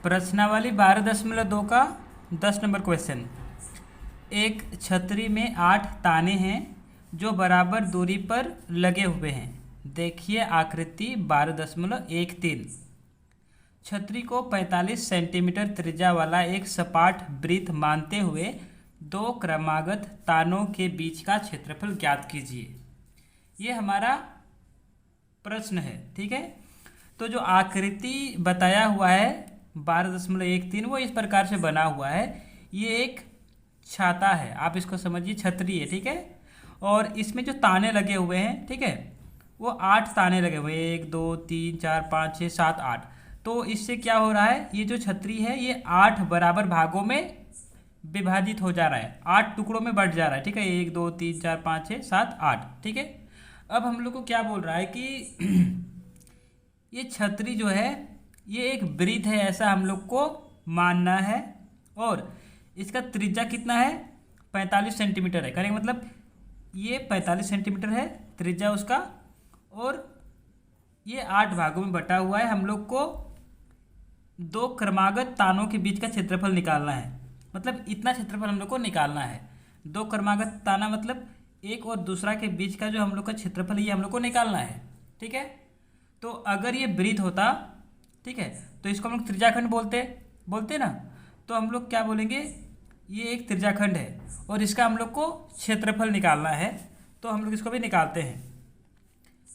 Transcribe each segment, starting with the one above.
प्रश्नावली 12.2 का 10 number question. एक छतरी में 8 ताने हैं जो बराबर दूरी पर लगे हुए हैं। देखिए आकृति 12.13। छतरी को 45 सेंटीमीटर त्रिज्या वाला एक सपाट वृत्त मानते हुए दो क्रमागत तानों के बीच का क्षेत्रफल ज्ञात कीजिए। ये हमारा प्रश्न है। ठीक है, तो जो आकृति बताया हुआ है 12.13 वो इस प्रकार से बना हुआ है। ये एक छाता है, आप इसको समझिए छतरी है। ठीक है, और इसमें जो ताने लगे हुए हैं, ठीक है, वो 8 ताने लगे हुए हैं, 1 2 3 4 5 6 7 8। तो इससे क्या हो रहा है, ये जो छतरी है ये 8 बराबर भागों में विभाजित हो जा रहा है, 8 टुकड़ों में बढ़ जा रहा है। ठीक है, 1 2 3 4 5 6 7 8। ठीक है, अब हम लोग को क्या बोल रहा है कि ये छतरी जो है ये एक वृत्त है, ऐसा हम लोग को मानना है। और इसका त्रिज्या कितना है, 45 सेंटीमीटर है। करेंगे मतलब ये 45 सेंटीमीटर है त्रिज्या उसका, और ये 8 भागों में बटा हुआ है। हम लोग को दो क्रमागत तानों के बीच का क्षेत्रफल निकालना है, मतलब इतना क्षेत्रफल हम लोग को निकालना है। दो क्रमागत ताना मतलब एक और दूसरा के बीच का जो हम लोग का क्षेत्रफल है ये हम लोग को निकालना है। ठीक है, तो अगर ये वृत्त होता, ठीक है, तो इसको हम लोग त्रिज्याखंड बोलते ना, तो हम लोग क्या बोलेंगे, ये एक त्रिज्याखंड है और इसका हम लोग को क्षेत्रफल निकालना है। तो हम लोग इसको भी निकालते हैं।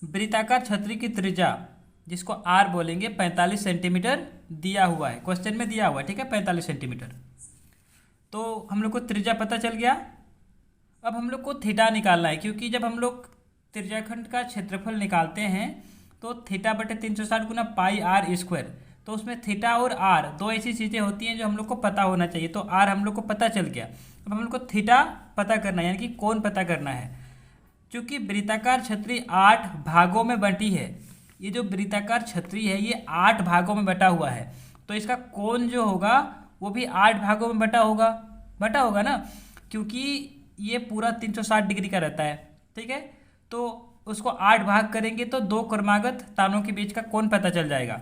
वृत्ताकार छतरी की त्रिज्या जिसको आर बोलेंगे 45 सेंटीमीटर दिया हुआ है, क्वेश्चन में दिया हुआ है। ठीक है, 45 सेंटीमीटर। तो हम लोग को त्रिज्या पता चल गया। अब हम लोग को थीटा निकालना है, क्योंकि जब हम लोग त्रिज्याखंड का क्षेत्रफल निकालते हैं तो थीटा बटे 360 गुना पाई आर स्क्वायर, तो उसमें थीटा और आर दो ऐसी चीज़ें होती हैं जो हम लोग को पता होना चाहिए। तो आर हम लोग को पता चल गया। अब हम लोग को थीटा पता करना है, यानी कि कोण पता करना है। क्योंकि वृत्ताकार छतरी 8 भागों में बंटी है, ये जो वृत्ताकार छतरी है ये 8 भागों में बटा हुआ है, तो इसका कोण जो होगा वो भी 8 भागों में बटा होगा ना, क्योंकि ये पूरा 360 डिग्री का रहता है। ठीक है, तो उसको 8 भाग करेंगे तो दो क्रमागत तानों के बीच का कोण पता चल जाएगा।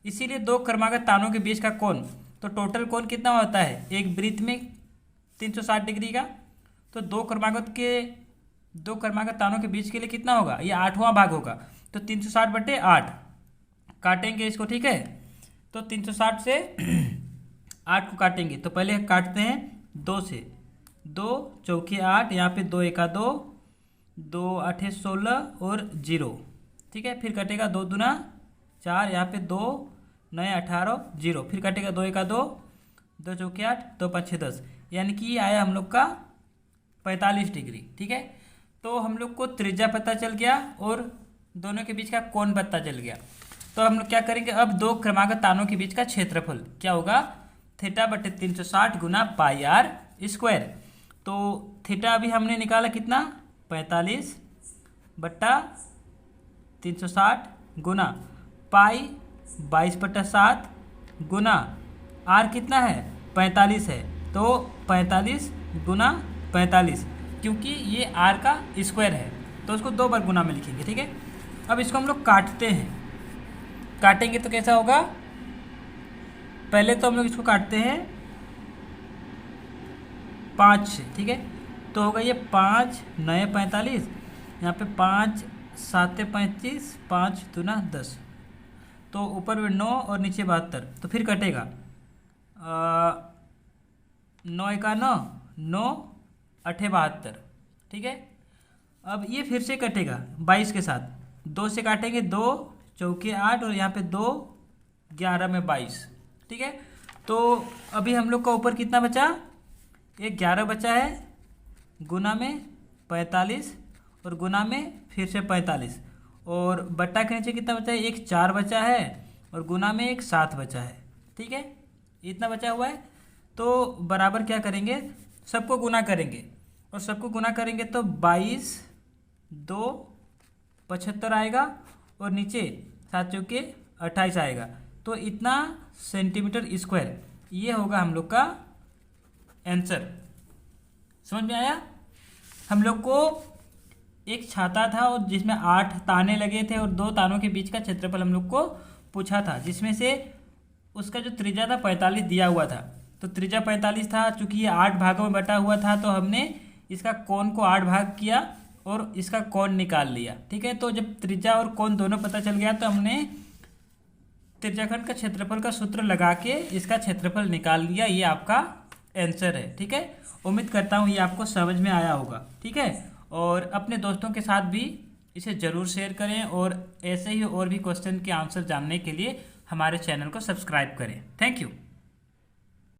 इसीलिए दो क्रमागत तानों के बीच का कोण, तो टोटल कोण कितना होता है एक वृत्त में 360 डिग्री का, तो दो क्रमागत तानों के बीच के लिए कितना होगा, ये 8वां भाग होगा। तो 360 बटे 8 काटेंगे इसको। ठीक है, तो 360 से 8 को काटेंगे, तो पहले काटते हैं 2 से, 2 चौके 8, यहाँ पे 2 एका 2, 2 8 16 और 0। ठीक है, फिर कटेगा 2 दूना 4, यहाँ पे 2 9 18 0, फिर कटेगा 2 एका 2, 2 चौके 8, 2 5 6 10, यानी कि ये आया हम लोग का 45 डिग्री। ठीक है, तो हम लोग को त्रिज्या पता चल गया और दोनों के बीच का कोण पता चल गया। तो हम लोग क्या करेंगे, अब दो क्रमागत तानों के बीच का क्षेत्रफल क्या होगा, थीटा बटे 360 गुना पाई आर स्क्वायर। तो थीटा अभी हमने निकाला कितना, 45 बट्टा 360 गुना पाई 22/7 गुना आर कितना है 45 है, तो 45 गुना 45, क्योंकि ये आर का स्क्वायर है तो उसको 2 बार गुना में लिखेंगे। ठीक है, अब इसको हम लोग काटते हैं। काटेंगे तो कैसा होगा, पहले तो हम लोग इसको काटते हैं 5 से। ठीक है, तो होगा ये 5 9 45, यहाँ पे 5 7 35, 5 दूना 10, तो ऊपर में 9 और नीचे 72, तो फिर कटेगा 9 एका 9, 9 8 72। ठीक है, अब ये फिर से कटेगा 22 के साथ, 2 से काटेंगे 2 चौके 8, और यहाँ पे 2 11 में 22। ठीक है, तो अभी हम लोग का ऊपर कितना बचा, एक 11 बचा है, गुना में 45 और गुना में फिर से 45, और बट्टा के नीचे कितना बचा है, एक 4 बचा है और गुना में एक 7 बचा है। ठीक है, इतना बचा हुआ है। तो बराबर क्या करेंगे, सबको गुना करेंगे, और सबको गुना करेंगे तो 22 2 75 आएगा, और नीचे 7 चौके 28 आएगा, तो इतना सेंटीमीटर स्क्वायर ये होगा हम लोग का आंसर। समझ में आया। हम लोग को एक छाता था और जिसमें 8 ताने लगे थे और 2 तानों के बीच का क्षेत्रफल हम लोग को पूछा था, जिसमें से उसका जो त्रिज्या था 45 दिया हुआ था, तो त्रिज्या 45 था। चूंकि ये 8 भागों में बटा हुआ था तो हमने इसका कोण को 8 भाग किया और इसका कोण निकाल लिया। ठीक है, तो जब त्रिज्या और कोण दोनों पता चल गया तो हमने त्रिज्याखंड का क्षेत्रफल का सूत्र लगा के इसका क्षेत्रफल निकाल लिया। ये आपका आंसर है। ठीक है, उम्मीद करता हूँ ये आपको समझ में आया होगा। ठीक है, और अपने दोस्तों के साथ भी इसे ज़रूर शेयर करें और ऐसे ही और भी क्वेश्चन के आंसर जानने के लिए हमारे चैनल को सब्सक्राइब करें। Thank you.